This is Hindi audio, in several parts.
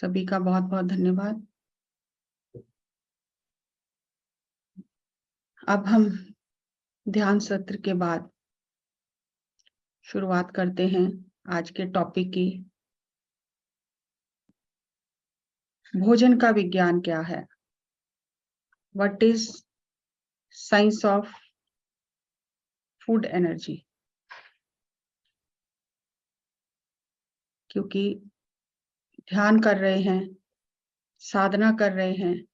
सभी का बहुत बहुत धन्यवाद। अब हम ध्यान सत्र के बाद शुरुआत करते हैं आज के टॉपिक की। भोजन का विज्ञान क्या है? What is science of food energy? क्योंकि ध्यान कर रहे हैं, साधना कर रहे हैं,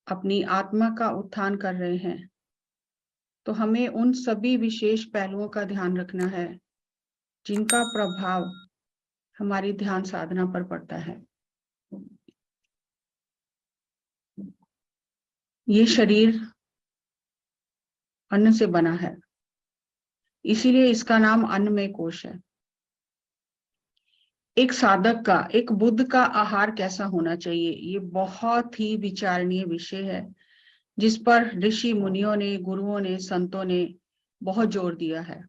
अपनी आत्मा का उत्थान कर रहे हैं, तो हमें उन सभी विशेष पहलुओं का ध्यान रखना है जिनका प्रभाव हमारी ध्यान साधना पर पड़ता है। ये शरीर अन्न से बना है, इसीलिए इसका नाम अन्नमय कोश है। एक साधक का, एक बुद्ध का आहार कैसा होना चाहिए, ये बहुत ही विचारणीय विषय है जिस पर ऋषि मुनियों ने, गुरुओं ने, संतों ने बहुत जोर दिया है।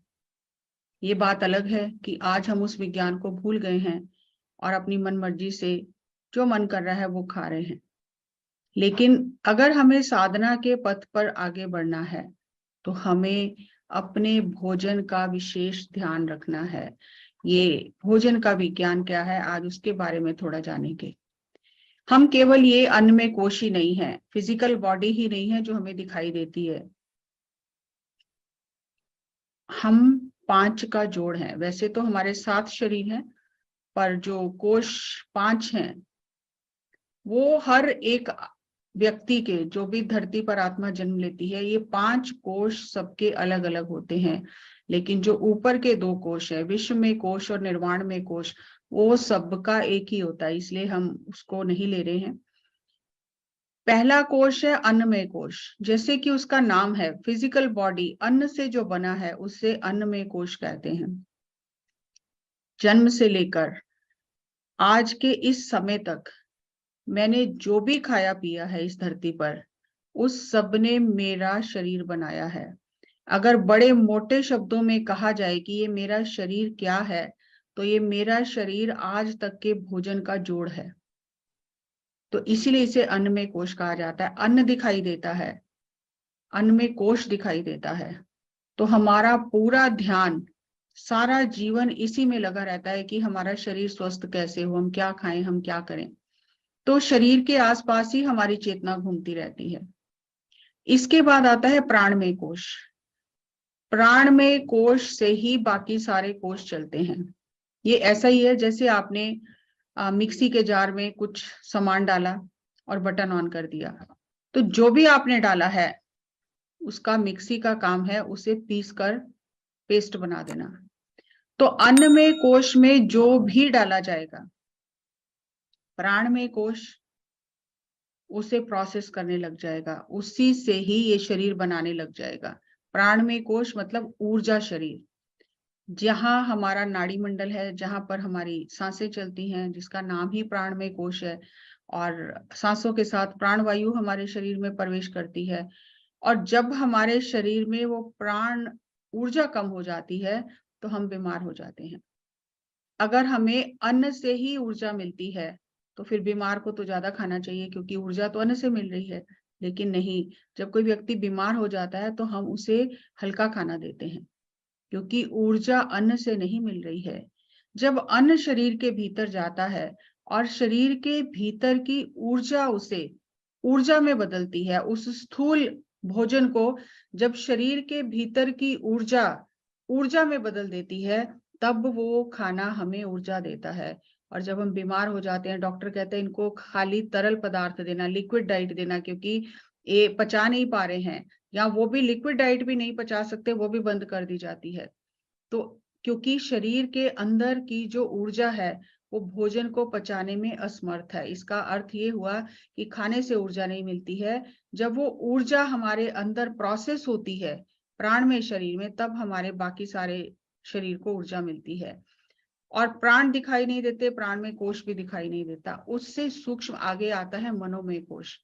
ये बात अलग है कि आज हम उस विज्ञान को भूल गए हैं और अपनी मन मर्जी से जो मन कर रहा है वो खा रहे हैं। लेकिन अगर हमें साधना के पथ पर आगे बढ़ना है तो हमें अपने भोजन का विशेष ध्यान रखना है। ये भोजन का विज्ञान क्या है, आज उसके बारे में थोड़ा जानेंगे। हम केवल ये अन्नमय कोश ही नहीं है, फिजिकल बॉडी ही नहीं है जो हमें दिखाई देती है। हम 5 का जोड़ है। वैसे तो हमारे 7 शरीर हैं, पर जो कोश 5 हैं वो हर एक व्यक्ति के, जो भी धरती पर आत्मा जन्म लेती है, ये 5 कोश सबके अलग अलग होते हैं। लेकिन जो ऊपर के 2 कोश है, विश्व में कोश और निर्वाण में कोश, वो सबका एक ही होता है, इसलिए हम उसको नहीं ले रहे हैं। पहला कोश है अन्नमय कोश। जैसे कि उसका नाम है, फिजिकल बॉडी अन्न से जो बना है उसे अन्नमय कोश कहते हैं। जन्म से लेकर आज के इस समय तक मैंने जो भी खाया पिया है इस धरती पर, उस सब ने मेरा शरीर बनाया है। अगर बड़े मोटे शब्दों में कहा जाए कि ये मेरा शरीर क्या है, तो ये मेरा शरीर आज तक के भोजन का जोड़ है। तो इसीलिए इसे अन्नमय कोश कहा जाता है। अन्न दिखाई देता है, अन्नमय कोश दिखाई देता है, तो हमारा पूरा ध्यान, सारा जीवन इसी में लगा रहता है कि हमारा शरीर स्वस्थ कैसे हो, हम क्या खाएं, हम क्या करें। तो शरीर के आसपास ही हमारी चेतना घूमती रहती है। इसके बाद आता है प्राणमय कोश। प्राणमय कोश से ही बाकी सारे कोश चलते हैं। ये ऐसा ही है जैसे आपने मिक्सी के जार में कुछ सामान डाला और बटन ऑन कर दिया, तो जो भी आपने डाला है उसका मिक्सी का काम है उसे पीस कर पेस्ट बना देना। तो अन्नमय कोश में जो भी डाला जाएगा, प्राणमय कोश उसे प्रोसेस करने लग जाएगा, उसी से ही ये शरीर बनाने लग जाएगा। प्राणमय कोश मतलब ऊर्जा शरीर, जहां हमारा नाड़ी मंडल है, जहां पर हमारी सांसें चलती हैं, जिसका नाम ही प्राणमय कोश है। और सांसों के साथ प्राणवायु हमारे शरीर में प्रवेश करती है, और जब हमारे शरीर में वो प्राण ऊर्जा कम हो जाती है तो हम बीमार हो जाते हैं। अगर हमें अन्न से ही ऊर्जा मिलती है तो फिर बीमार को तो ज्यादा खाना चाहिए, क्योंकि ऊर्जा तो अन्न से मिल रही है। लेकिन नहीं, जब कोई व्यक्ति बीमार हो जाता है तो हम उसे हल्का खाना देते हैं, क्योंकि ऊर्जा अन्न से नहीं मिल रही है। जब अन्न शरीर के भीतर जाता है और शरीर के भीतर की ऊर्जा उसे ऊर्जा में बदलती है, उस स्थूल भोजन को जब शरीर के भीतर की ऊर्जा ऊर्जा में बदल देती है, तब वो खाना हमें ऊर्जा देता है। और जब हम बीमार हो जाते हैं, डॉक्टर कहते हैं इनको खाली तरल पदार्थ देना, लिक्विड डाइट देना, क्योंकि ये पचा नहीं पा रहे हैं, या वो भी लिक्विड डाइट भी नहीं पचा सकते, वो भी बंद कर दी जाती है। तो क्योंकि शरीर के अंदर की जो ऊर्जा है वो भोजन को पचाने में असमर्थ है। इसका अर्थ ये हुआ कि खाने से ऊर्जा नहीं मिलती है। जब वो ऊर्जा हमारे अंदर प्रोसेस होती है प्राण में शरीर में, तब हमारे बाकी सारे शरीर को ऊर्जा मिलती है। और प्राण दिखाई नहीं देते, प्राण में कोश भी दिखाई नहीं देता। उससे सूक्ष्म आगे आता है मनोमय कोश।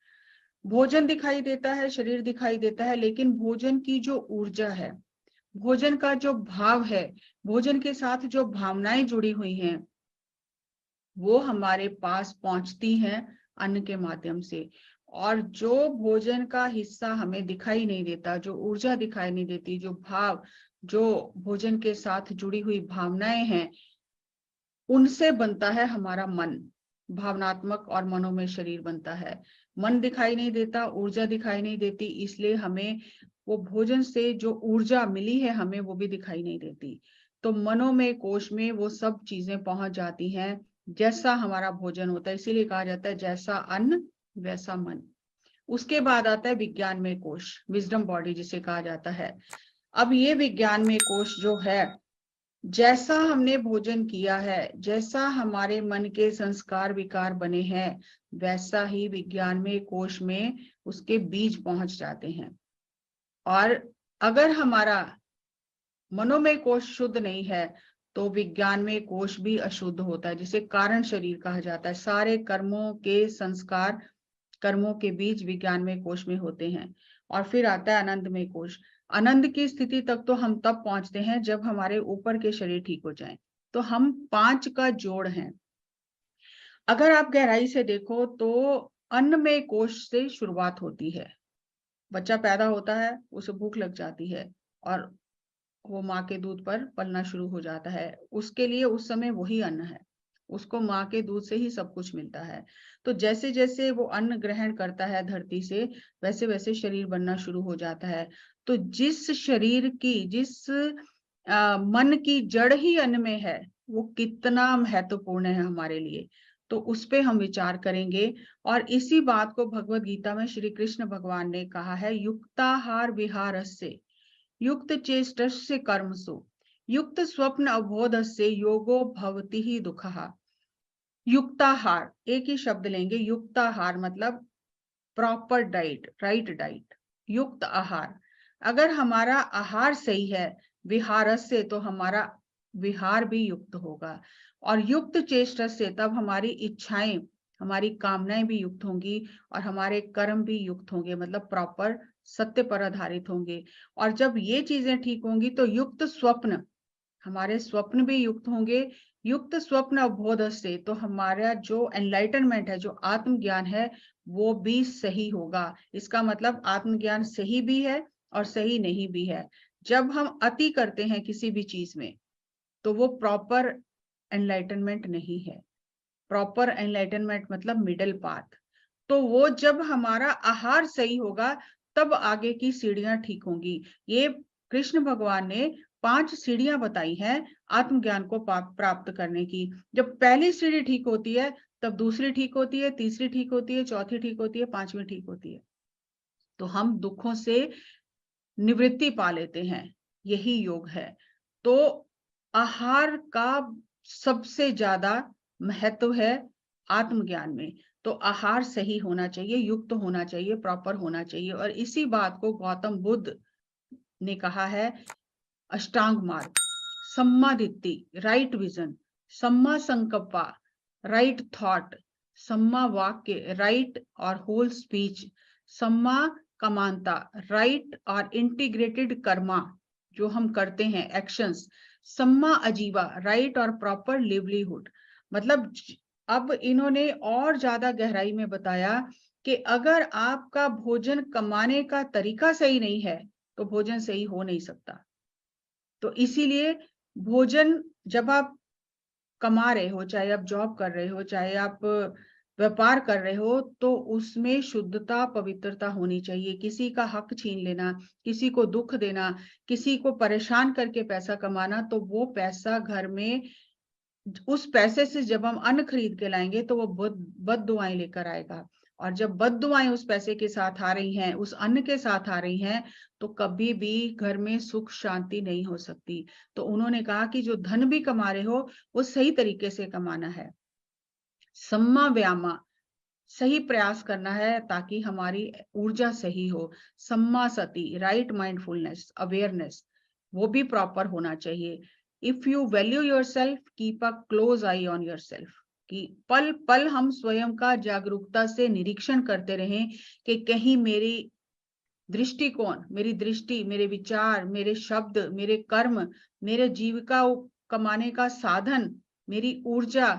भोजन दिखाई देता है, शरीर दिखाई देता है, लेकिन भोजन की जो ऊर्जा है, भोजन का जो भाव है, भोजन के साथ जो भावनाएं जुड़ी हुई हैं, वो हमारे पास पहुंचती हैं अन्न के माध्यम से। और जो भोजन का हिस्सा हमें दिखाई नहीं देता, जो ऊर्जा दिखाई नहीं देती, जो भाव, जो भोजन के साथ जुड़ी हुई भावनाएं हैं, उनसे बनता है हमारा मन। भावनात्मक और मनोमय शरीर बनता है। मन दिखाई नहीं देता, ऊर्जा दिखाई नहीं देती, इसलिए हमें वो भोजन से जो ऊर्जा मिली है हमें वो भी दिखाई नहीं देती। तो मनोमय कोश में वो सब चीजें पहुंच जाती हैं जैसा हमारा भोजन होता है। इसीलिए कहा जाता है जैसा अन्न वैसा मन। उसके बाद आता है विज्ञानमय कोश, विजडम बॉडी जिसे कहा जाता है। अब ये विज्ञानमय कोश जो है, जैसा हमने भोजन किया है, जैसा हमारे मन के संस्कार विकार बने हैं, वैसा ही विज्ञानमय कोश में उसके बीज पहुंच जाते हैं। और अगर हमारा मनोमय कोश शुद्ध नहीं है तो विज्ञानमय कोश भी अशुद्ध होता है, जिसे कारण शरीर कहा जाता है। सारे कर्मों के संस्कार, कर्मों के बीज विज्ञानमय कोश में होते हैं। और फिर आता है आनंदमय कोश। आनंद की स्थिति तक तो हम तब पहुंचते हैं जब हमारे ऊपर के शरीर ठीक हो जाएं। तो हम 5 का जोड़ हैं। अगर आप गहराई से देखो तो अन्नमय कोश से शुरुआत होती है। बच्चा पैदा होता है, उसे भूख लग जाती है और वो माँ के दूध पर पलना शुरू हो जाता है। उसके लिए उस समय वही अन्न है, उसको माँ के दूध से ही सब कुछ मिलता है। तो जैसे जैसे वो अन्न ग्रहण करता है धरती से, वैसे वैसे शरीर बनना शुरू हो जाता है। तो जिस शरीर की, जिस मन की जड़ ही अन्न में है, वो कितना महत्वपूर्ण है हमारे लिए, तो उस पे हम विचार करेंगे। और इसी बात को भगवत गीता में श्री कृष्ण भगवान ने कहा है, युक्ताहार विहारस्य युक्त चेष्टस्य कर्मसु युक्त स्वप्न अबोधस्य योगो भवति ही दुःखः। युक्ताहार, एक ही शब्द लेंगे। युक्ताहार मतलब प्रॉपर डाइट, राइट डाइट, युक्त आहार। अगर हमारा आहार सही है, विहार से, तो हमारा विहार भी युक्त होगा। और युक्त चेष्टा से तब हमारी इच्छाएं, हमारी कामनाएं भी युक्त होंगी और हमारे कर्म भी युक्त होंगे, मतलब प्रॉपर सत्य पर आधारित होंगे। और जब ये चीजें ठीक होंगी तो युक्त स्वप्न, हमारे स्वप्न भी युक्त होंगे। युक्त स्वप्न अवबोध से तो हमारा जो एनलाइटनमेंट है, जो आत्मज्ञान है, वो भी सही होगा। इसका मतलब आत्मज्ञान सही भी है और सही नहीं भी है। जब हम अति करते हैं किसी भी चीज में, तो वो प्रॉपर एनलाइटनमेंट नहीं है। प्रॉपर एनलाइटनमेंट मतलब मिडिल पाथ। तो वो जब हमारा आहार सही होगा, तब आगे की सीढ़ियां ठीक होंगी। ये कृष्ण भगवान ने 5 सीढ़ियां बताई हैं आत्मज्ञान को प्राप्त करने की। जब पहली सीढ़ी ठीक होती है, तब दूसरी ठीक होती है, तीसरी ठीक होती है, चौथी ठीक होती है, 5वीं ठीक होती है। तो हम दुखों से निवृत्ति पा लेते हैं। यही योग है। तो आहार का सबसे ज्यादा महत्व है आत्मज्ञान में। तो आहार सही होना चाहिए, युक्त होना चाहिए, प्रॉपर होना चाहिए। और इसी बात को गौतम बुद्ध ने कहा है, अष्टांग मार्ग, सम्मा दिट्ठी, राइट विजन, सम्मा संकल्पा, राइट थॉट, सम्मा वाक्य, राइट और होल स्पीच, सम्मा कमांता, राइट और इंटीग्रेटेड कर्मा, जो हम करते हैं एक्शंस, सम्मा अजीवा, राइट और प्रॉपर लिवलीहुड। मतलब अब इन्होंने और ज्यादा गहराई में बताया कि अगर आपका भोजन कमाने का तरीका सही नहीं है, तो भोजन सही हो नहीं सकता। तो इसीलिए भोजन, जब आप कमा रहे हो, चाहे आप जॉब कर रहे हो, चाहे आप व्यापार कर रहे हो, तो उसमें शुद्धता, पवित्रता होनी चाहिए। किसी का हक छीन लेना, किसी को दुख देना, किसी को परेशान करके पैसा कमाना, तो वो पैसा घर में, उस पैसे से जब हम अन्न खरीद के लाएंगे तो वो बद दुआएं लेकर आएगा। और जब बद दुआएं उस पैसे के साथ आ रही हैं, उस अन्न के साथ आ रही हैं, तो कभी भी घर में सुख शांति नहीं हो सकती। तो उन्होंने कहा कि जो धन भी कमा रहे हो, वो सही तरीके से कमाना है। सम्मा व्यामा, सही प्रयास करना है ताकि हमारी ऊर्जा सही हो। सम्मा सती, राइट माइंडफुलनेस, अवेयरनेस, वो भी प्रॉपर होना चाहिए। If you value yourself, keep a close I on yourself, कि पल पल हम स्वयं का जागरूकता से निरीक्षण करते रहें कि कहीं मेरी दृष्टिकोण, मेरी दृष्टि, मेरे विचार, मेरे शब्द, मेरे कर्म, मेरे जीविका कमाने का साधन, मेरी ऊर्जा,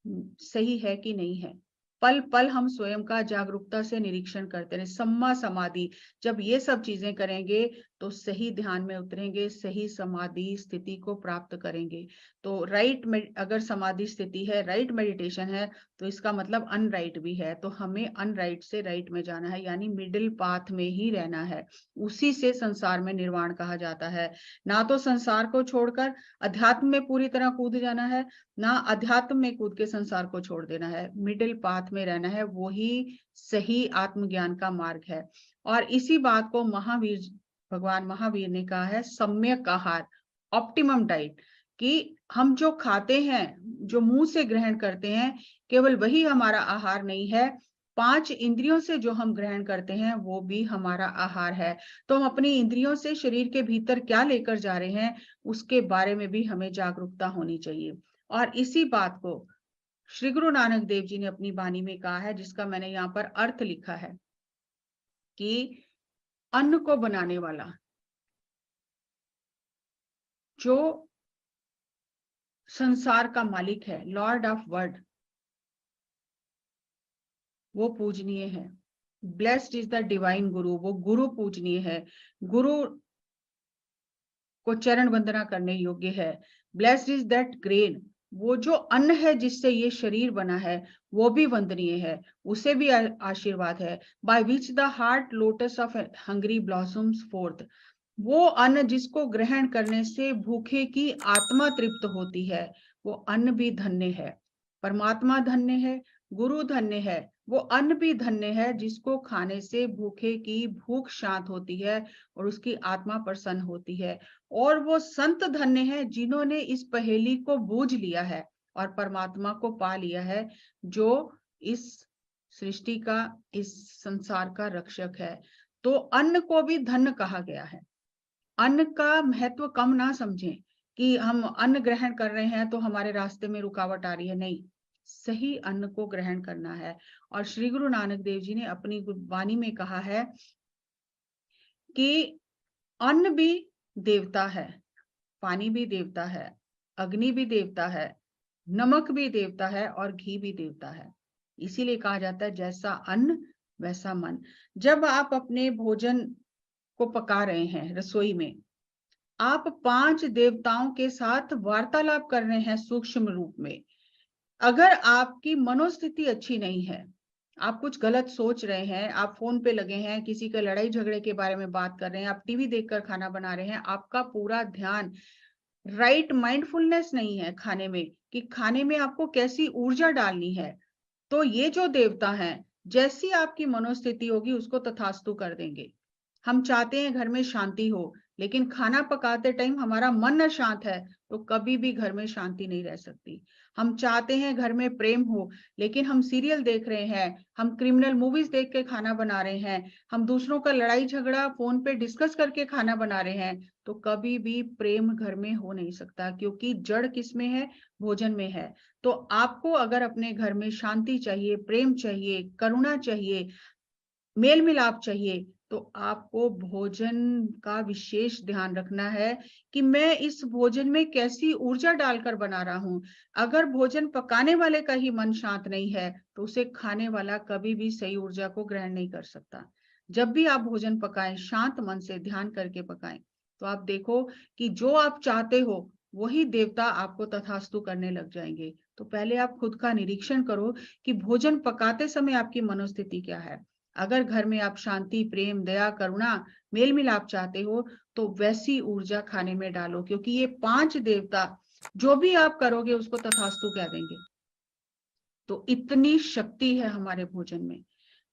सही है कि नहीं है। पल पल हम स्वयं का जागरूकता से निरीक्षण करते रहे। सम्मा समाधि, जब ये सब चीजें करेंगे तो सही ध्यान में उतरेंगे, सही समाधि स्थिति को प्राप्त करेंगे। तो राइट में अगर समाधि स्थिति है, राइट मेडिटेशन है, तो इसका मतलब अनराइट भी है। तो हमें अनराइट से राइट में जाना है, यानी मिडिल पाथ में ही रहना है। उसी से संसार में निर्वाण कहा जाता है। ना तो संसार को छोड़कर अध्यात्म में पूरी तरह कूद जाना है, ना अध्यात्म में कूद के संसार को छोड़ देना है। मिडिल पाथ में रहना है, वही सही आत्मज्ञान का मार्ग है। और इसी बात को भगवान महावीर ने कहा है सम्यक आहार, ऑप्टिमम डाइट, कि हम जो खाते हैं, जो मुंह से ग्रहण करते हैं, केवल वही हमारा आहार नहीं है। 5 इंद्रियों से जो हम ग्रहण करते हैं वो भी हमारा आहार है। तो हम अपनी इंद्रियों से शरीर के भीतर क्या लेकर जा रहे हैं, उसके बारे में भी हमें जागरूकता होनी चाहिए। और इसी बात को श्री गुरु नानक देव जी ने अपनी वाणी में कहा है, जिसका मैंने यहाँ पर अर्थ लिखा है कि अन्न को बनाने वाला, जो संसार का मालिक है, लॉर्ड ऑफ वर्ल्ड, वो पूजनीय है। ब्लेस्ड इज द डिवाइन गुरु, वो गुरु पूजनीय है, गुरु को चरण वंदना करने योग्य है। ब्लेस्ड इज दैट ग्रेन, वो जो अन्न है जिससे ये शरीर बना है, वो भी वंदनीय है, उसे भी आशीर्वाद है। By which the heart lotus of hungry blossoms fourth, वो अन्न जिसको ग्रहण करने से भूखे की आत्मा तृप्त होती है, वो अन्न भी धन्य है। परमात्मा धन्य है, गुरु धन्य है, वो अन्न भी धन्य है जिसको खाने से भूखे की भूख शांत होती है और उसकी आत्मा प्रसन्न होती है। और वो संत धन्य है जिन्होंने इस पहेली को बूझ लिया है और परमात्मा को पा लिया है, जो इस सृष्टि का, इस संसार का रक्षक है। तो अन्न को भी धन्य कहा गया है। अन्न का महत्व कम ना समझें कि हम अन्न ग्रहण कर रहे हैं तो हमारे रास्ते में रुकावट आ रही है, नहीं, सही अन्न को ग्रहण करना है। और श्री गुरु नानक देव जी ने अपनी वाणी में कहा है कि अन्न भी देवता है, पानी भी देवता है, अग्नि भी देवता है, नमक भी देवता है और घी भी देवता है। इसीलिए कहा जाता है जैसा अन्न वैसा मन। जब आप अपने भोजन को पका रहे हैं रसोई में, आप 5 देवताओं के साथ वार्तालाप कर रहे हैं सूक्ष्म रूप में। अगर आपकी मनोस्थिति अच्छी नहीं है, आप कुछ गलत सोच रहे हैं, आप फोन पे लगे हैं, किसी के लड़ाई झगड़े के बारे में बात कर रहे हैं, आप टीवी देखकर खाना बना रहे हैं, आपका पूरा ध्यान राइट माइंडफुलनेस नहीं है खाने में, कि खाने में आपको कैसी ऊर्जा डालनी है, तो ये जो देवता हैं, जैसी आपकी मनोस्थिति होगी उसको तथास्तु कर देंगे। हम चाहते हैं घर में शांति हो, लेकिन खाना पकाते टाइम हमारा मन अशांत है तो कभी भी घर में शांति नहीं रह सकती। हम चाहते हैं घर में प्रेम हो, लेकिन हम सीरियल देख रहे हैं, हम क्रिमिनल मूवीज देख के खाना बना रहे हैं, हम दूसरों का लड़ाई झगड़ा फोन पे डिस्कस करके खाना बना रहे हैं, तो कभी भी प्रेम घर में हो नहीं सकता, क्योंकि जड़ किसमें है, भोजन में है। तो आपको अगर अपने घर में शांति चाहिए, प्रेम चाहिए, करुणा चाहिए, मेल मिलाप चाहिए, तो आपको भोजन का विशेष ध्यान रखना है कि मैं इस भोजन में कैसी ऊर्जा डालकर बना रहा हूं। अगर भोजन पकाने वाले का ही मन शांत नहीं है तो उसे खाने वाला कभी भी सही ऊर्जा को ग्रहण नहीं कर सकता। जब भी आप भोजन पकाएं, शांत मन से ध्यान करके पकाएं, तो आप देखो कि जो आप चाहते हो वही देवता आपको तथास्तु करने लग जाएंगे। तो पहले आप खुद का निरीक्षण करो कि भोजन पकाते समय आपकी मनोस्थिति क्या है। अगर घर में आप शांति, प्रेम, दया, करुणा, मेल मिलाप चाहते हो तो वैसी ऊर्जा खाने में डालो, क्योंकि ये 5 देवता जो भी आप करोगे उसको तथास्तु कह देंगे। तो इतनी शक्ति है हमारे भोजन में।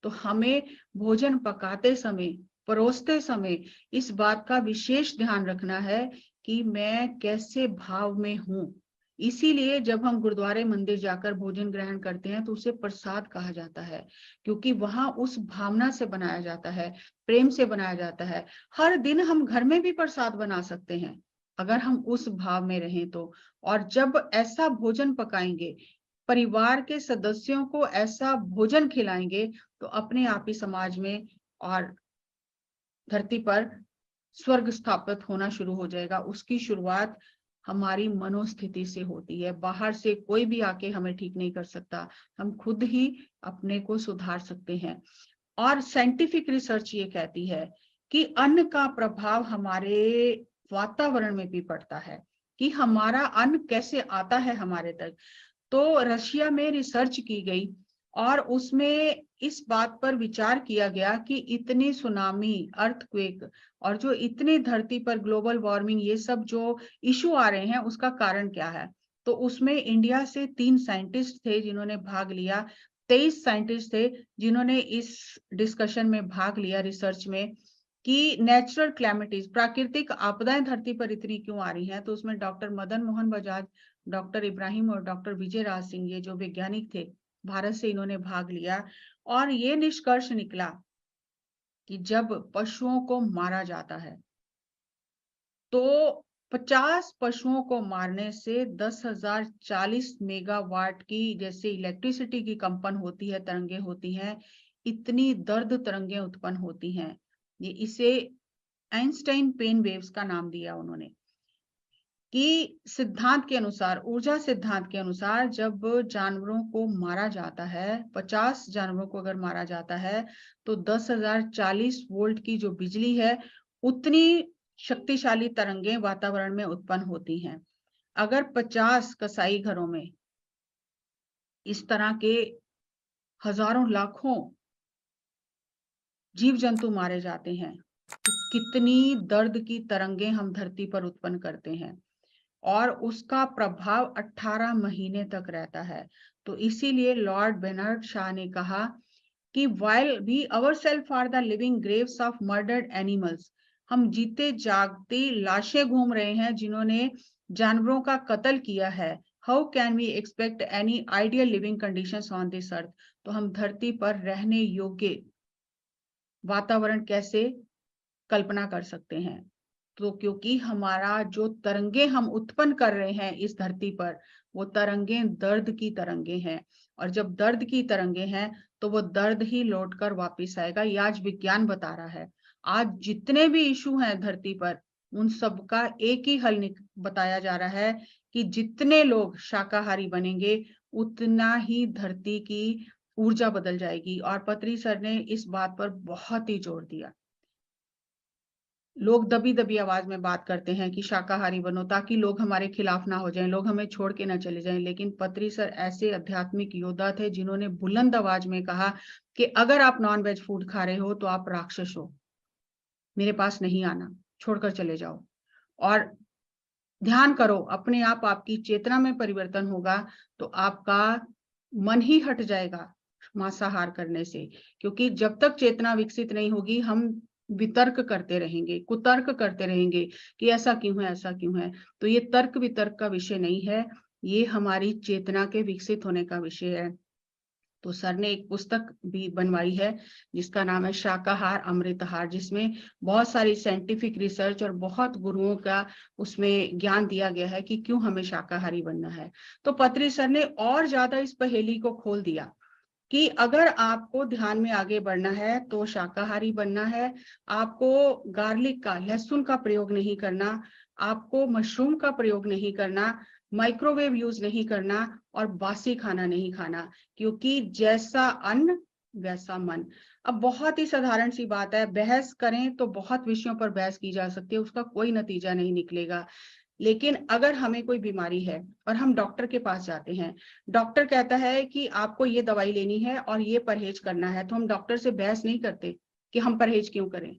तो हमें भोजन पकाते समय, परोसते समय इस बात का विशेष ध्यान रखना है कि मैं कैसे भाव में हूं। इसीलिए जब हम गुरुद्वारे मंदिर जाकर भोजन ग्रहण करते हैं तो उसे प्रसाद कहा जाता है, क्योंकि वहां उस भावना से बनाया जाता है, प्रेम से बनाया जाता है। हर दिन हम घर में भी प्रसाद बना सकते हैं अगर हम उस भाव में रहें तो। और जब ऐसा भोजन पकाएंगे, परिवार के सदस्यों को ऐसा भोजन खिलाएंगे, तो अपने आप ही समाज में और धरती पर स्वर्ग स्थापित होना शुरू हो जाएगा। उसकी शुरुआत हमारी मनोस्थिति से होती है। बाहर से कोई भी आके हमें ठीक नहीं कर सकता, हम खुद ही अपने को सुधार सकते हैं। और साइंटिफिक रिसर्च ये कहती है कि अन्न का प्रभाव हमारे वातावरण में भी पड़ता है, कि हमारा अन्न कैसे आता है हमारे तक। तो रशिया में रिसर्च की गई और उसमें इस बात पर विचार किया गया कि इतनी सुनामी, अर्थक्वेक और जो इतनी धरती पर ग्लोबल वार्मिंग, ये सब जो इशू आ रहे हैं, उसका कारण क्या है। तो उसमें इंडिया से 3 साइंटिस्ट थे जिन्होंने भाग लिया। 23 साइंटिस्ट थे जिन्होंने इस डिस्कशन में भाग लिया, रिसर्च में, कि नेचुरल क्लैमिटीज, प्राकृतिक आपदाएं धरती पर इतनी क्यों आ रही हैं। तो उसमें डॉक्टर मदन मोहन बजाज, डॉक्टर इब्राहिम और डॉक्टर विजय राज सिंह, ये जो वैज्ञानिक थे, भारत से इन्होंने भाग लिया। और ये निष्कर्ष निकला कि जब पशुओं को मारा जाता है तो 50 पशुओं को मारने से 10,040 मेगावाट की जैसे इलेक्ट्रिसिटी की कंपन होती है, तरंगे होती हैं, इतनी दर्द तरंगे उत्पन्न होती हैं। ये इसे आइंस्टाइन पेन वेव्स का नाम दिया उन्होंने। कि सिद्धांत के अनुसार, ऊर्जा सिद्धांत के अनुसार, जब जानवरों को मारा जाता है, 50 जानवरों को अगर मारा जाता है, तो 10,040 वोल्ट की जो बिजली है, उतनी शक्तिशाली तरंगें वातावरण में उत्पन्न होती हैं। अगर 50 कसाई घरों में इस तरह के हजारों लाखों जीव जंतु मारे जाते हैं, तो कितनी दर्द की तरंगें हम धरती पर उत्पन्न करते हैं, और उसका प्रभाव 18 महीने तक रहता है। तो इसीलिए लॉर्ड बेनर्ड शॉ ने कहा कि while we ourselves are the living graves of murdered animals, हम जीते जागती लाशें घूम रहे हैं जिन्होंने जानवरों का कत्ल किया है। How can we expect any ideal living conditions on this earth? तो हम धरती पर रहने योग्य वातावरण कैसे कल्पना कर सकते हैं। तो क्योंकि हमारा जो तरंगे हम उत्पन्न कर रहे हैं इस धरती पर, वो तरंगे दर्द की तरंगे हैं, और जब दर्द की तरंगे हैं तो वो दर्द ही लौटकर वापस आएगा। ये आज विज्ञान बता रहा है। आज जितने भी इशू हैं धरती पर, उन सब का एक ही हल बताया जा रहा है कि जितने लोग शाकाहारी बनेंगे, उतना ही धरती की ऊर्जा बदल जाएगी। और पत्री सर ने इस बात पर बहुत ही जोर दिया। लोग दबी दबी आवाज में बात करते हैं कि शाकाहारी बनो, ताकि लोग हमारे खिलाफ ना हो जाएं, लोग हमें छोड़ के ना चले जाएं। लेकिन पत्री सर ऐसे आध्यात्मिक योद्धा थे जिन्होंने बुलंद आवाज में कहा कि अगर आप नॉन वेज फूड खा रहे हो तो आप राक्षस हो, मेरे पास नहीं आना, छोड़कर चले जाओ। और ध्यान करो, अपने आप आपकी चेतना में परिवर्तन होगा, तो आपका मन ही हट जाएगा मांसाहार करने से। क्योंकि जब तक चेतना विकसित नहीं होगी, हम वितर्क करते रहेंगे, कुतर्क करते रहेंगे कि ऐसा क्यों है, ऐसा क्यों है। तो ये तर्क वितर्क का विषय नहीं है, ये हमारी चेतना के विकसित होने का विषय है। तो सर ने एक पुस्तक भी बनवाई है जिसका नाम है शाकाहार अमृतहार, जिसमें बहुत सारी साइंटिफिक रिसर्च और बहुत गुरुओं का उसमें ज्ञान दिया गया है कि क्यों हमें शाकाहारी बनना है। तो पत्री सर ने और ज्यादा इस पहेली को खोल दिया कि अगर आपको ध्यान में आगे बढ़ना है तो शाकाहारी बनना है। आपको गार्लिक का, लहसुन का प्रयोग नहीं करना, आपको मशरूम का प्रयोग नहीं करना, माइक्रोवेव यूज नहीं करना, और बासी खाना नहीं खाना, क्योंकि जैसा अन्न वैसा मन। अब बहुत ही साधारण सी बात है, बहस करें तो बहुत विषयों पर बहस की जा सकती है, उसका कोई नतीजा नहीं निकलेगा। लेकिन अगर हमें कोई बीमारी है और हम डॉक्टर के पास जाते हैं, डॉक्टर कहता है कि आपको ये दवाई लेनी है और ये परहेज करना है, तो हम डॉक्टर से बहस नहीं करते कि हम परहेज क्यों करें,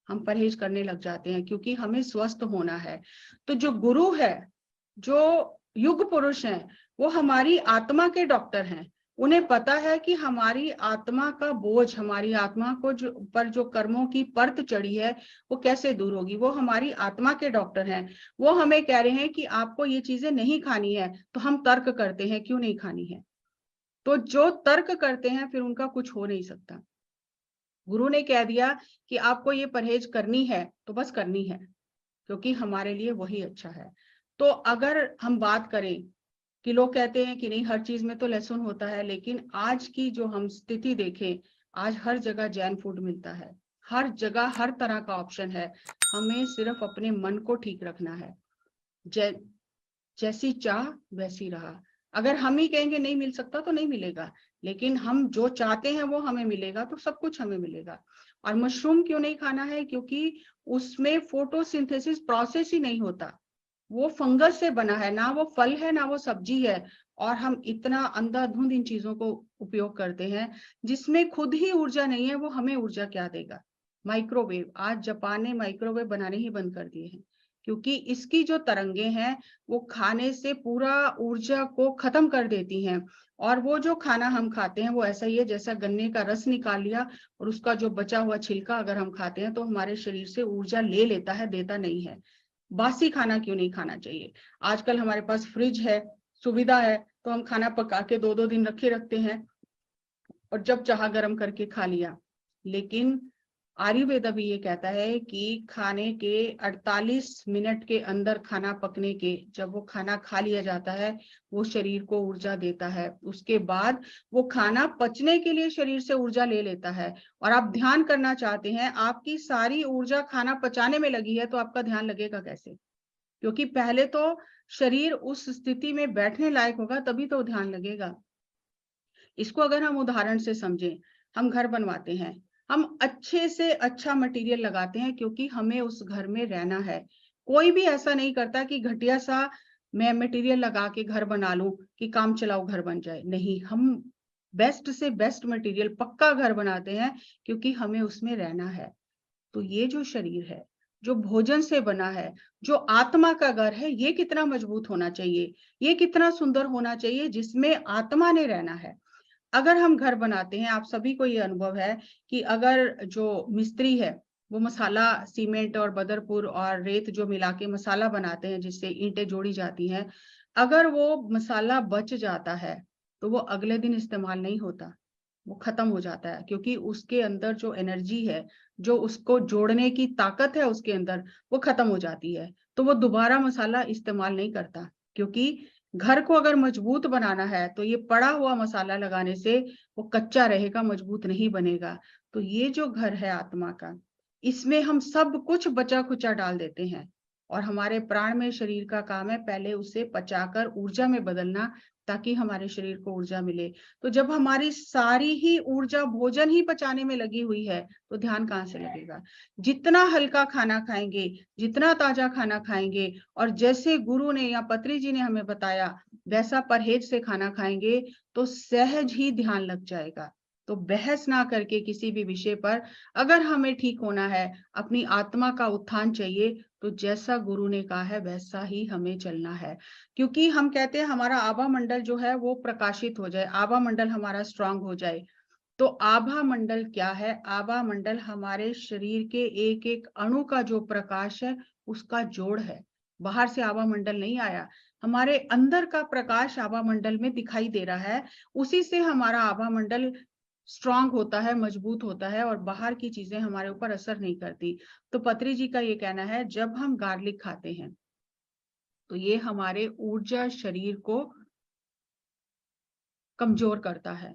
हम परहेज करने लग जाते हैं क्योंकि हमें स्वस्थ होना है। तो जो गुरु है, जो युग पुरुष हैं, वो हमारी आत्मा के डॉक्टर हैं। उन्हें पता है कि हमारी आत्मा का बोझ, हमारी आत्मा को जो कर्मों की परत चढ़ी है, वो कैसे दूर होगी। वो हमारी आत्मा के डॉक्टर हैं। वो हमें कह रहे हैं कि आपको ये चीजें नहीं खानी है, तो हम तर्क करते हैं क्यों नहीं खानी है। तो जो तर्क करते हैं फिर उनका कुछ हो नहीं सकता। गुरु ने कह दिया कि आपको ये परहेज करनी है तो बस करनी है, क्योंकि हमारे लिए वही अच्छा है। तो अगर हम बात करें कि लोग कहते हैं कि नहीं हर चीज में तो लहसुन होता है, लेकिन आज की जो हम स्थिति देखें, आज हर जगह जैन फूड मिलता है, हर जगह हर तरह का ऑप्शन है। हमें सिर्फ अपने मन को ठीक रखना है। जैसी चाह वैसी रहा। अगर हम ही कहेंगे नहीं मिल सकता तो नहीं मिलेगा, लेकिन हम जो चाहते हैं वो हमें मिलेगा, तो सब कुछ हमें मिलेगा। और मशरूम क्यों नहीं खाना है? क्योंकि उसमें फोटोसिंथेसिस प्रोसेस ही नहीं होता, वो फंगस से बना है, ना वो फल है ना वो सब्जी है। और हम इतना अंधाधुंध इन चीजों को उपयोग करते हैं जिसमें खुद ही ऊर्जा नहीं है, वो हमें ऊर्जा क्या देगा? माइक्रोवेव, आज जापान ने माइक्रोवेव बनाने ही बंद कर दिए हैं, क्योंकि इसकी जो तरंगे हैं वो खाने से पूरा ऊर्जा को खत्म कर देती हैं। और वो जो खाना हम खाते हैं वो ऐसा ही है जैसा गन्ने का रस निकाल लिया और उसका जो बचा हुआ छिलका अगर हम खाते हैं तो हमारे शरीर से ऊर्जा ले लेता है, देता नहीं है। बासी खाना क्यों नहीं खाना चाहिए? आजकल हमारे पास फ्रिज है, सुविधा है, तो हम खाना पका के 2-2 दिन रखे रखते हैं और जब चाहा गर्म करके खा लिया। लेकिन आयुर्वेदा भी ये कहता है कि खाने के 48 मिनट के अंदर खाना पकने के, जब वो खाना खा लिया जाता है, वो शरीर को ऊर्जा देता है। उसके बाद वो खाना पचने के लिए शरीर से ऊर्जा ले लेता है। और आप ध्यान करना चाहते हैं, आपकी सारी ऊर्जा खाना पचाने में लगी है, तो आपका ध्यान लगेगा कैसे? क्योंकि पहले तो शरीर उस स्थिति में बैठने लायक होगा, तभी तो ध्यान लगेगा। इसको अगर हम उदाहरण से समझें, हम घर बनवाते हैं, हम अच्छे से अच्छा मटेरियल लगाते हैं क्योंकि हमें उस घर में रहना है। कोई भी ऐसा नहीं करता कि घटिया सा मैं मटेरियल लगा के घर बना लूं कि काम चलाओ घर बन जाए। नहीं, हम बेस्ट से बेस्ट मटेरियल पक्का घर बनाते हैं क्योंकि हमें उसमें रहना है। तो ये जो शरीर है, जो भोजन से बना है, जो आत्मा का घर है, ये कितना मजबूत होना चाहिए, ये कितना सुंदर होना चाहिए जिसमें आत्मा ने रहना है। अगर हम घर बनाते हैं, आप सभी को ये अनुभव है कि अगर जो मिस्त्री है वो मसाला सीमेंट और बदरपुर और रेत जो मिला के मसाला बनाते हैं जिससे ईंटें जोड़ी जाती हैं, अगर वो मसाला बच जाता है तो वो अगले दिन इस्तेमाल नहीं होता, वो खत्म हो जाता है, क्योंकि उसके अंदर जो एनर्जी है, जो उसको जोड़ने की ताकत है उसके अंदर, वो खत्म हो जाती है। तो वो दोबारा मसाला इस्तेमाल नहीं करता, क्योंकि घर को अगर मजबूत बनाना है तो ये पड़ा हुआ मसाला लगाने से वो कच्चा रहेगा, मजबूत नहीं बनेगा। तो ये जो घर है आत्मा का, इसमें हम सब कुछ बचा खुचा डाल देते हैं और हमारे प्राण में शरीर का काम है पहले उसे पचाकर ऊर्जा में बदलना, ताकि हमारे शरीर को ऊर्जा मिले। तो जब हमारी सारी ही ऊर्जा भोजन ही पचाने में लगी हुई है तो ध्यान कहाँ से लगेगा? जितना हल्का खाना खाएंगे, जितना ताजा खाना खाएंगे और जैसे गुरु ने या पत्री जी ने हमें बताया वैसा परहेज से खाना खाएंगे तो सहज ही ध्यान लग जाएगा। तो बहस ना करके किसी भी विषय पर, अगर हमें ठीक होना है, अपनी आत्मा का उत्थान चाहिए, तो जैसा गुरु ने कहा है वैसा ही हमें चलना है। क्योंकि हम कहते हैं हमारा आभा मंडल जो है वो प्रकाशित हो जाए, आभा मंडल हमारा स्ट्रांग हो जाए। तो आभा मंडल क्या है? आभा मंडल हमारे शरीर के एक एक अणु का जो प्रकाश है उसका जोड़ है। बाहर से आभा मंडल नहीं आया, हमारे अंदर का प्रकाश आभा मंडल में दिखाई दे रहा है। उसी से हमारा आभा मंडल स्ट्रांग होता है, मजबूत होता है और बाहर की चीजें हमारे ऊपर असर नहीं करती। तो पत्री जी का ये कहना है, जब हम गार्लिक खाते हैं तो ये हमारे ऊर्जा शरीर को कमजोर करता है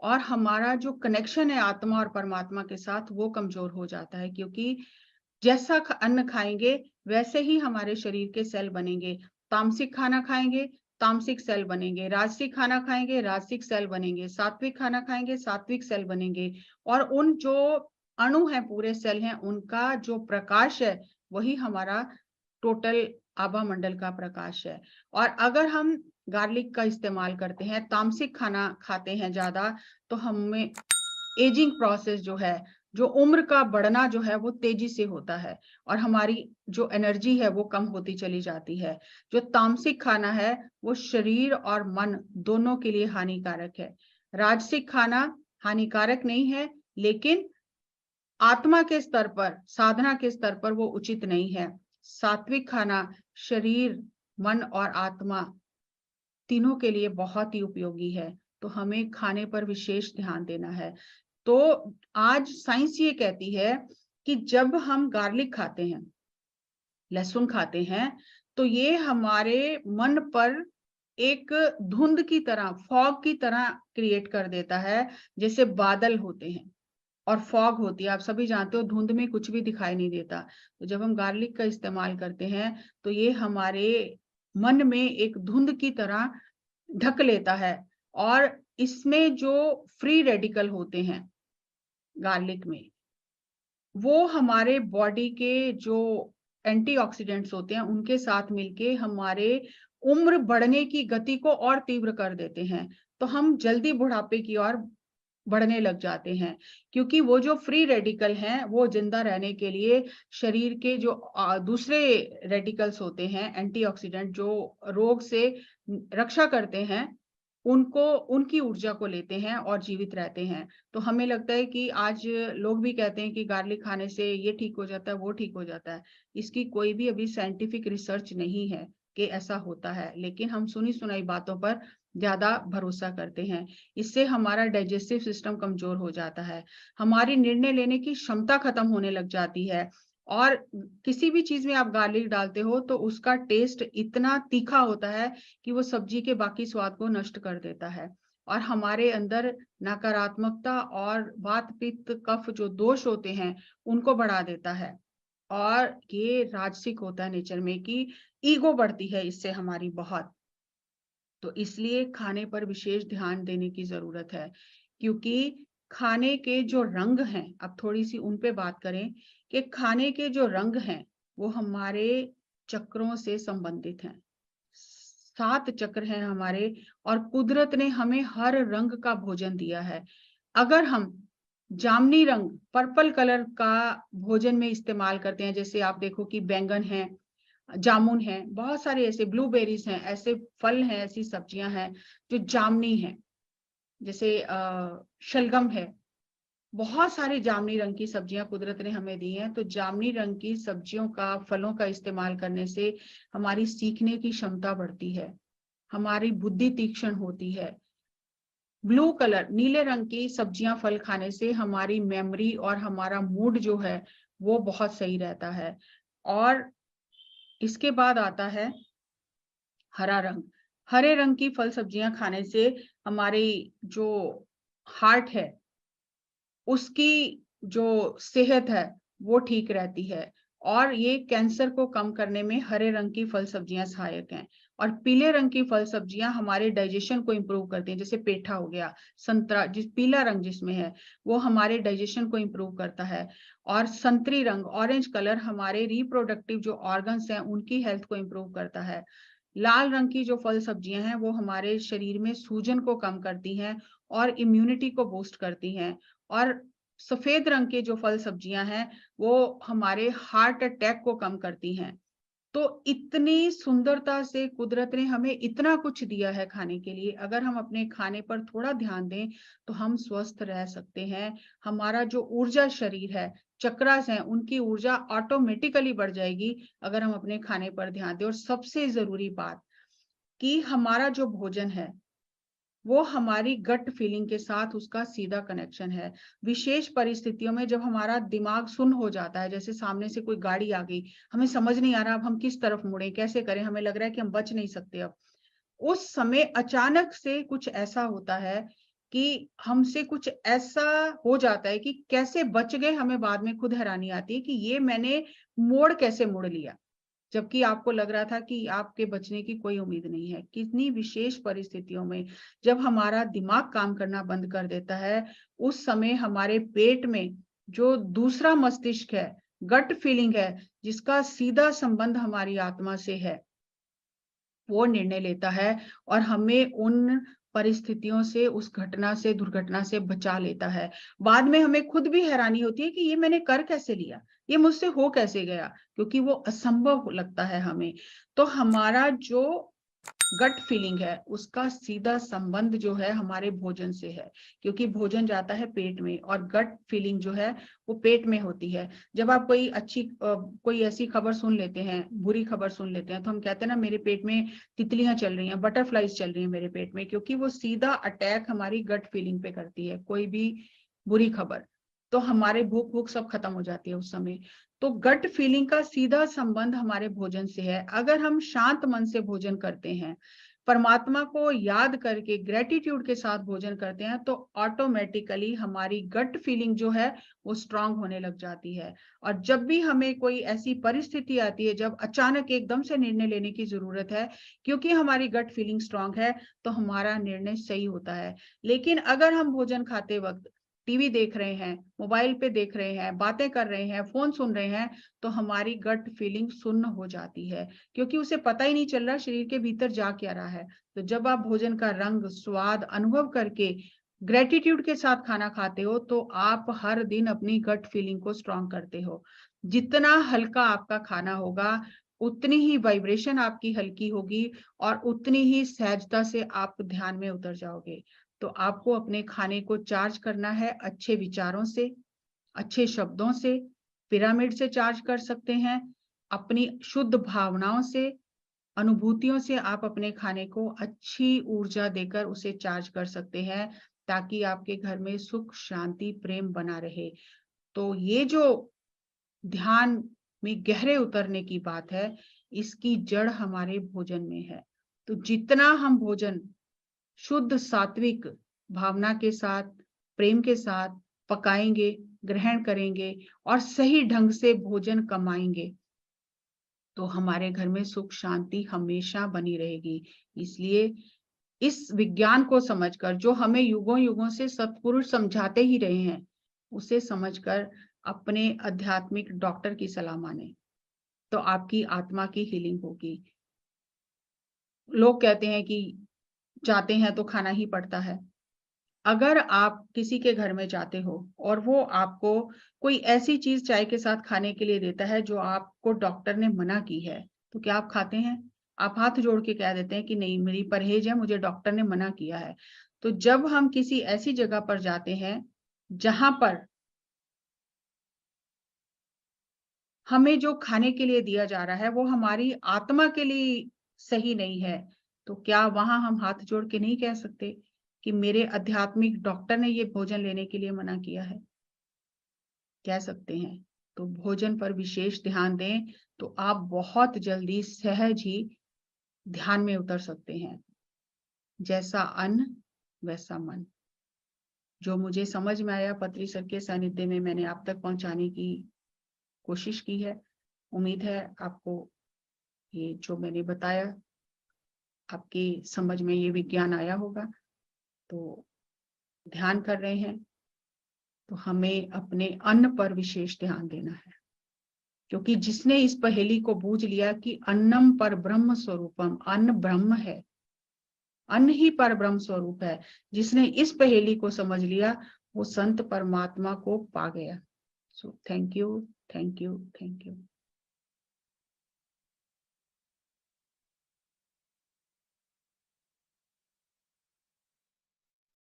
और हमारा जो कनेक्शन है आत्मा और परमात्मा के साथ वो कमजोर हो जाता है। क्योंकि जैसा अन्न खाएंगे वैसे ही हमारे शरीर के सेल बनेंगे। तामसिक खाना खाएंगे, तामसिक सेल बनेंगे, राजसिक खाना खाएंगे, राजसिक सेल बनेंगे, सात्विक खाना खाएंगे, सात्विक सेल बनेंगे। और उन जो अणु हैं, पूरे सेल हैं, उनका जो प्रकाश है वही हमारा टोटल आभा मंडल का प्रकाश है। और अगर हम गार्लिक का इस्तेमाल करते हैं, तामसिक खाना खाते हैं ज्यादा, तो हमें एजिंग प्रोसेस जो है, जो उम्र का बढ़ना जो है वो तेजी से होता है और हमारी जो एनर्जी है वो कम होती चली जाती है। जो तामसिक खाना है वो शरीर और मन दोनों के लिए हानिकारक है। राजसिक खाना हानिकारक नहीं है, लेकिन आत्मा के स्तर पर, साधना के स्तर पर वो उचित नहीं है। सात्विक खाना शरीर, मन और आत्मा तीनों के लिए बहुत ही उपयोगी है। तो हमें खाने पर विशेष ध्यान देना है। तो आज साइंस ये कहती है कि जब हम गार्लिक खाते हैं, लहसुन खाते हैं, तो ये हमारे मन पर एक धुंध की तरह, फॉग की तरह क्रिएट कर देता है। जैसे बादल होते हैं और फॉग होती है, आप सभी जानते हो धुंध में कुछ भी दिखाई नहीं देता। तो जब हम गार्लिक का इस्तेमाल करते हैं तो ये हमारे मन में एक धुंध की तरह ढक लेता है। और इसमें जो फ्री रेडिकल होते हैं गार्लिक में, वो हमारे बॉडी के जो एंटीऑक्सीडेंट्स होते हैं उनके साथ मिलके हमारे उम्र बढ़ने की गति को और तीव्र कर देते हैं। तो हम जल्दी बुढ़ापे की ओर बढ़ने लग जाते हैं, क्योंकि वो जो फ्री रेडिकल हैं वो जिंदा रहने के लिए शरीर के जो दूसरे रेडिकल्स होते हैं एंटीऑक्सीडेंट जो रोग से रक्षा करते हैं, उनको उनकी ऊर्जा को लेते हैं और जीवित रहते हैं। तो हमें लगता है कि आज लोग भी कहते हैं कि गार्लिक खाने से ये ठीक हो जाता है, वो ठीक हो जाता है। इसकी कोई भी अभी साइंटिफिक रिसर्च नहीं है कि ऐसा होता है, लेकिन हम सुनी सुनाई बातों पर ज्यादा भरोसा करते हैं। इससे हमारा डाइजेस्टिव सिस्टम कमजोर हो जाता है, हमारी निर्णय लेने की क्षमता खत्म होने लग जाती है। और किसी भी चीज में आप गार्लिक डालते हो तो उसका टेस्ट इतना तीखा होता है कि वो सब्जी के बाकी स्वाद को नष्ट कर देता है और हमारे अंदर नकारात्मकता और वात पित्त कफ जो दोष होते हैं उनको बढ़ा देता है। और ये राजसिक होता है नेचर में कि ईगो बढ़ती है इससे हमारी बहुत। तो इसलिए खाने पर विशेष ध्यान देने की जरूरत है, क्योंकि खाने के जो रंग हैं, अब थोड़ी सी उन पे बात करें कि खाने के जो रंग हैं वो हमारे चक्रों से संबंधित हैं। 7 चक्र हैं हमारे और कुदरत ने हमें हर रंग का भोजन दिया है। अगर हम जामुनी रंग पर्पल कलर का भोजन में इस्तेमाल करते हैं, जैसे आप देखो कि बैंगन है, जामुन है, बहुत सारे ऐसे ब्लूबेरीज हैं, ऐसे फल हैं, ऐसी सब्जियां हैं जो जामुनी हैं, जैसे शलगम है। बहुत सारे जामुनी रंग की सब्जियां कुदरत ने हमें दी हैं। तो जामुनी रंग की सब्जियों का, फलों का इस्तेमाल करने से हमारी सीखने की क्षमता बढ़ती है, हमारी बुद्धि तीक्ष्ण होती है। ब्लू कलर, नीले रंग की सब्जियां, फल खाने से हमारी मेमोरी और हमारा मूड जो है वो बहुत सही रहता है। और इसके बाद आता है हरा रंग। हरे रंग की फल सब्जियां खाने से हमारी जो हार्ट है उसकी जो सेहत है वो ठीक रहती है। और ये कैंसर को कम करने में हरे रंग की फल सब्जियां सहायक हैं। और पीले रंग की फल सब्जियां हमारे डाइजेशन को इम्प्रूव करती हैं, जैसे पेठा हो गया, संतरा, जिस पीला रंग जिसमें है वो हमारे डाइजेशन को इम्प्रूव करता है। और संतरी रंग, ऑरेंज कलर, हमारे रिप्रोडक्टिव जो ऑर्गन्स हैं उनकी हेल्थ को इम्प्रूव करता है। लाल रंग की जो फल सब्जियां हैं वो हमारे शरीर में सूजन को कम करती हैं और इम्यूनिटी को बूस्ट करती हैं। और सफेद रंग के जो फल सब्जियां हैं वो हमारे हार्ट अटैक को कम करती हैं। तो इतनी सुंदरता से कुदरत ने हमें इतना कुछ दिया है खाने के लिए, अगर हम अपने खाने पर थोड़ा ध्यान दें तो हम स्वस्थ रह सकते हैं। हमारा जो ऊर्जा शरीर है, चक्रास हैं, उनकी ऊर्जा ऑटोमेटिकली बढ़ जाएगी अगर हम अपने खाने पर ध्यान दें। और सबसे जरूरी बात कि हमारा जो भोजन है वो हमारी गट फीलिंग के साथ उसका सीधा कनेक्शन है। विशेष परिस्थितियों में जब हमारा दिमाग सुन्न हो जाता है, जैसे सामने से कोई गाड़ी आ गई, हमें समझ नहीं आ रहा अब हम किस तरफ मुड़े, कैसे करें, हमें लग रहा है कि हम बच नहीं सकते अब। उस समय अचानक से कुछ ऐसा होता है कि हमसे कुछ ऐसा हो जाता है कि कैसे बच गए, हमें बाद में खुद हैरानी आती है कि ये मैंने मोड़ कैसे मोड़ लिया, जबकि आपको लग रहा था कि आपके बचने की कोई उम्मीद नहीं है। कितनी विशेष परिस्थितियों में जब हमारा दिमाग काम करना बंद कर देता है, उस समय हमारे पेट में जो दूसरा मस्तिष्क है, गट फीलिंग है, जिसका सीधा संबंध हमारी आत्मा से है, वो निर्णय लेता है और हमें उन परिस्थितियों से, उस घटना से, दुर्घटना से बचा लेता है। बाद में हमें खुद भी हैरानी होती है कि ये मैंने कर कैसे लिया, ये मुझसे हो कैसे गया, क्योंकि वो असंभव लगता है हमें। तो हमारा जो गट फीलिंग है उसका सीधा संबंध जो है हमारे भोजन से है, क्योंकि भोजन जाता है पेट में और गट फीलिंग जो है वो पेट में होती है। जब आप कोई ऐसी खबर सुन लेते हैं, बुरी खबर सुन लेते हैं, तो हम कहते हैं ना मेरे पेट में तितलियां चल रही हैं, बटरफ्लाइज चल रही हैं मेरे पेट में, क्योंकि वो सीधा अटैक हमारी गट फीलिंग पे करती है कोई भी बुरी खबर। तो हमारे भूख भूख सब खत्म हो जाती है उस समय। तो गट फीलिंग का सीधा संबंध हमारे भोजन से है। अगर हम शांत मन से भोजन करते हैं, परमात्मा को याद करके ग्रेटिट्यूड के साथ भोजन करते हैं तो ऑटोमेटिकली हमारी गट फीलिंग जो है वो स्ट्रांग होने लग जाती है। और जब भी हमें कोई ऐसी परिस्थिति आती है जब अचानक एकदम से निर्णय लेने की जरूरत है, क्योंकि हमारी गट फीलिंग स्ट्रांग है तो हमारा निर्णय सही होता है। लेकिन अगर हम भोजन खाते वक्त टीवी देख रहे हैं, मोबाइल पे देख रहे हैं, बातें कर रहे हैं, फोन सुन रहे हैं, तो हमारी गट फीलिंग सुन्न हो जाती है, क्योंकि उसे पता ही नहीं चल रहा शरीर के भीतर जा क्या रहा है। तो जब आप भोजन का रंग, स्वाद अनुभव करके ग्रेटिट्यूड के साथ खाना खाते हो तो आप हर दिन अपनी गट फीलिंग को स्ट्रांग करते हो। जितना हल्का आपका खाना होगा, उतनी ही वाइब्रेशन आपकी हल्की होगी और उतनी ही सहजता से आप ध्यान में उतर जाओगे। तो आपको अपने खाने को चार्ज करना है अच्छे विचारों से, अच्छे शब्दों से, पिरामिड से चार्ज कर सकते हैं, अपनी शुद्ध भावनाओं से, अनुभूतियों से आप अपने खाने को अच्छी ऊर्जा देकर उसे चार्ज कर सकते हैं, ताकि आपके घर में सुख, शांति, प्रेम बना रहे। तो ये जो ध्यान में गहरे उतरने की बात है, इसकी जड़ हमारे भोजन में है। तो जितना हम भोजन शुद्ध सात्विक भावना के साथ, प्रेम के साथ पकाएंगे, ग्रहण करेंगे और सही ढंग से भोजन कमाएंगे, तो हमारे घर में सुख शांति हमेशा बनी रहेगी। इसलिए इस विज्ञान को समझकर, जो हमें युगों युगों से सत्पुरुष समझाते ही रहे हैं, उसे समझकर अपने आध्यात्मिक डॉक्टर की सलाह माने, तो आपकी आत्मा की हीलिंग होगी। लोग कहते हैं कि जाते हैं तो खाना ही पड़ता है। अगर आप किसी के घर में जाते हो और वो आपको कोई ऐसी चीज चाय के साथ खाने के लिए देता है जो आपको डॉक्टर ने मना की है, तो क्या आप खाते हैं? आप हाथ जोड़ के कह देते हैं कि नहीं, मेरी परहेज है, मुझे डॉक्टर ने मना किया है। तो जब हम किसी ऐसी जगह पर जाते हैं जहां पर हमें जो खाने के लिए दिया जा रहा है वो हमारी आत्मा के लिए सही नहीं है, तो क्या वहां हम हाथ जोड़ के नहीं कह सकते कि मेरे आध्यात्मिक डॉक्टर ने ये भोजन लेने के लिए मना किया है? कह सकते हैं। तो भोजन पर विशेष ध्यान दें तो आप बहुत जल्दी सहज ही ध्यान में उतर सकते हैं। जैसा अन्न वैसा मन। जो मुझे समझ में आया पत्री सर के सानिध्य में, मैंने आप तक पहुंचाने की कोशिश की है। उम्मीद है आपको ये जो मैंने बताया, आपकी समझ में ये विज्ञान आया होगा। तो ध्यान कर रहे हैं तो हमें अपने अन्न पर विशेष ध्यान देना है, क्योंकि जिसने इस पहेली को बूझ लिया कि अन्नम पर ब्रह्म स्वरूपम, अन्न ब्रह्म है, अन्न ही पर ब्रह्म स्वरूप है, जिसने इस पहेली को समझ लिया वो संत परमात्मा को पा गया। So thank you, thank you, thank you.